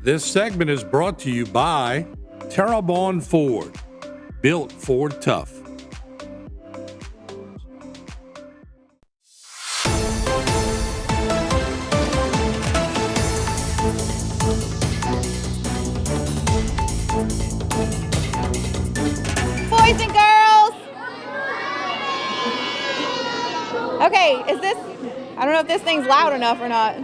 This segment is brought to you by Terrebonne Ford, built Ford tough. Boys and girls. Okay, I don't know if this thing's loud enough or not.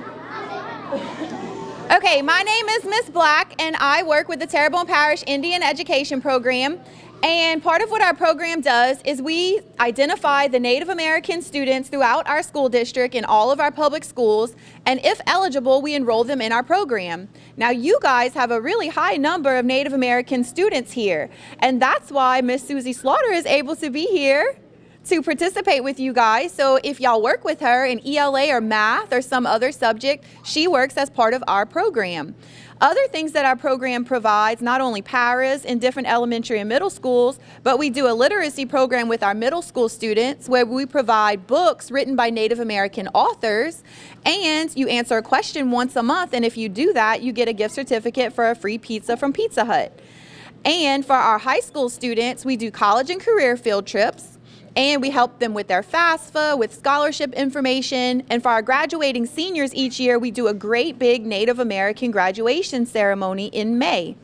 Okay, my name is Miss Black, and I work with the Terrebonne Parish Indian Education Program. And part of what our program does is we identify the Native American students throughout our school district in all of our public schools, and if eligible, we enroll them in our program. Now, you guys have a really high number of Native American students here, and that's why Miss Susie Slaughter is able to be here to participate with you guys. So if y'all work with her in ELA or math or some other subject, she works as part of our program. Other things that our program provides, not only paras in different elementary and middle schools, but we do a literacy program with our middle school students where we provide books written by Native American authors, and you answer a question once a month, and if you do that, you get a gift certificate for a free pizza from Pizza Hut. And for our high school students, we do college and career field trips, and we help them with their FAFSA, with scholarship information. And for our graduating seniors each year, we do a great big Native American graduation ceremony in May.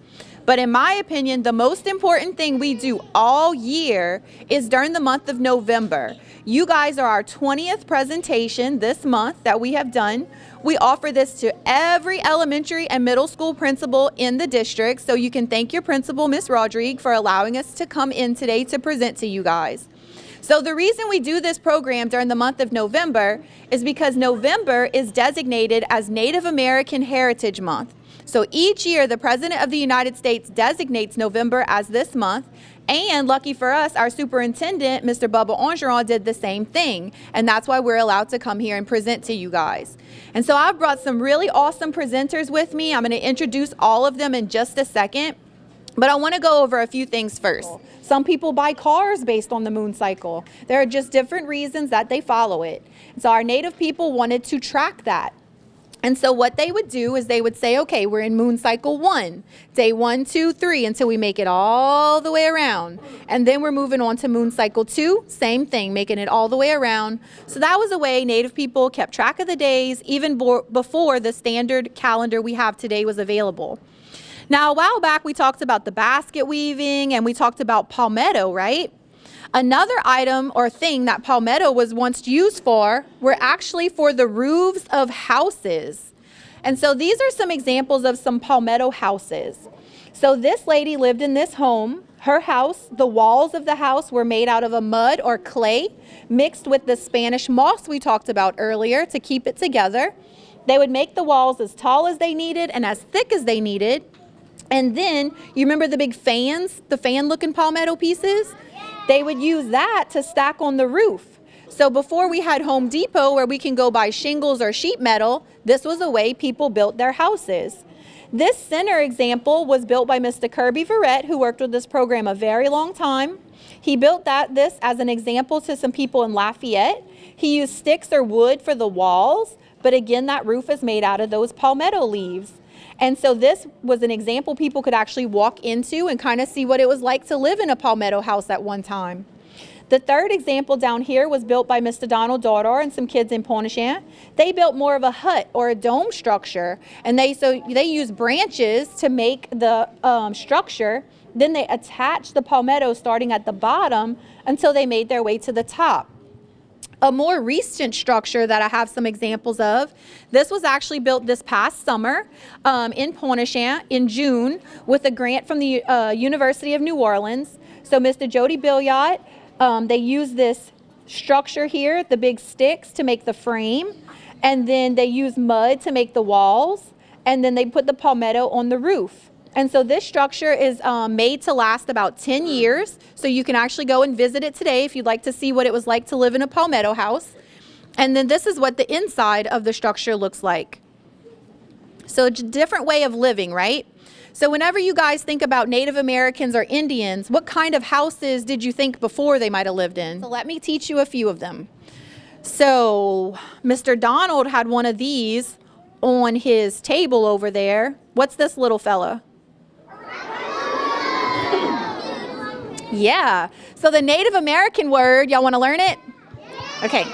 But in my opinion, the most important thing we do all year is during the month of November. You guys are our 20th presentation this month that we have done. We offer this to every elementary and middle school principal in the district, so you can thank your principal, Ms. Rodrigue, for allowing us to come in today to present to you guys. So the reason we do this program during the month of November is because November is designated as Native American Heritage Month. So each year, the President of the United States designates November as this month. And lucky for us, our superintendent, Mr. Bubba Angeron, did the same thing. And that's why we're allowed to come here and present to you guys. And so I've brought some really awesome presenters with me. I'm going to introduce all of them in just a second. But I want to go over a few things first. Some people buy cars based on the moon cycle. There are just different reasons that they follow it. So our Native people wanted to track that. And so what they would do is they would say, okay, we're in moon cycle 1, day 1, 2, 3, until we make it all the way around. And then we're moving on to moon cycle 2, same thing, making it all the way around. So that was a way Native people kept track of the days even before the standard calendar we have today was available. Now, a while back, we talked about the basket weaving and we talked about palmetto, right? Another item or thing that palmetto was once used for were actually for the roofs of houses. And so these are some examples of some palmetto houses. So this lady lived in this home. Her house, the walls of the house were made out of a mud or clay mixed with the Spanish moss we talked about earlier to keep it together. They would make the walls as tall as they needed and as thick as they needed. And then, you remember the big fans, the fan-looking palmetto pieces? They would use that to stack on the roof. So before we had Home Depot where we can go buy shingles or sheet metal, this was a way people built their houses. This center example was built by Mr. Kirby Verrett, who worked with this program a very long time. He built this as an example to some people in Lafayette. He used sticks or wood for the walls, but again, that roof is made out of those palmetto leaves. And so this was an example people could actually walk into and kind of see what it was like to live in a palmetto house at one time. The third example down here was built by Mr. Donald Dardar and some kids in Pontchartrain. They built more of a hut or a dome structure, and they used branches to make the structure. Then they attached the palmetto starting at the bottom until they made their way to the top. A more recent structure that I have some examples of, this was actually built this past summer in Pontchartrain in June with a grant from the University of New Orleans. So Mr. Jody Billiot, they used this structure here, the big sticks, to make the frame, and then they used mud to make the walls, and then they put the palmetto on the roof. And so this structure is made to last about 10 years. So you can actually go and visit it today if you'd like to see what it was like to live in a palmetto house. And then this is what the inside of the structure looks like. So it's a different way of living, right? So whenever you guys think about Native Americans or Indians, what kind of houses did you think before they might have lived in? So let me teach you a few of them. So Mr. Donald had one of these on his table over there. What's this little fella? Yeah. So the Native American word, y'all want to learn it? Okay.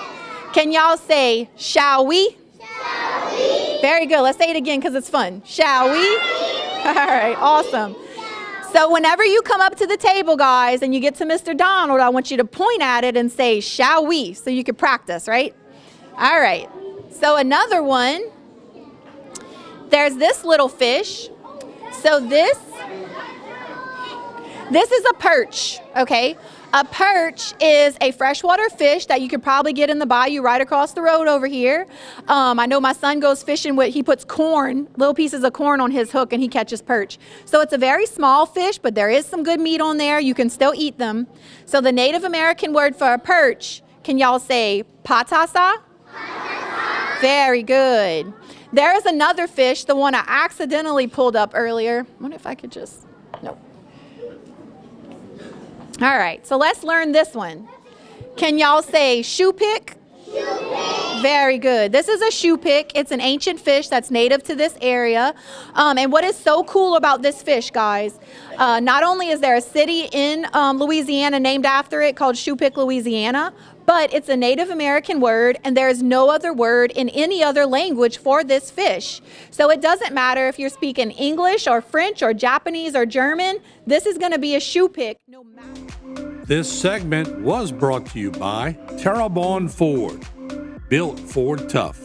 Can y'all say, shall we? Shall we? Very good. Let's say it again because it's fun. Shall we? All right. Awesome. So whenever you come up to the table, guys, and you get to Mr. Donald, I want you to point at it and say, shall we? So you can practice, right? All right. So another one, there's this little fish. So this is a perch, okay? A perch is a freshwater fish that you could probably get in the bayou right across the road over here. I know my son goes fishing with, he puts corn, little pieces of corn on his hook, and he catches perch. So it's a very small fish, but there is some good meat on there. You can still eat them. So the Native American word for a perch, can y'all say patasa? Patasa. Very good. There is another fish, the one I accidentally pulled up earlier. I wonder if I could just, no. All right, so let's learn this one. Can y'all say shoe pick? Shoe pick. Very good. This is a shoe pick. It's an ancient fish that's native to this area. And what is so cool about this fish, guys, not only is there a city in Louisiana named after it called Shoe Pick, Louisiana, but it's a Native American word, and there is no other word in any other language for this fish. So it doesn't matter if you're speaking English or French or Japanese or German, this is going to be a shoe pick no matter. This segment was brought to you by Terrebonne Ford. Built Ford Tough.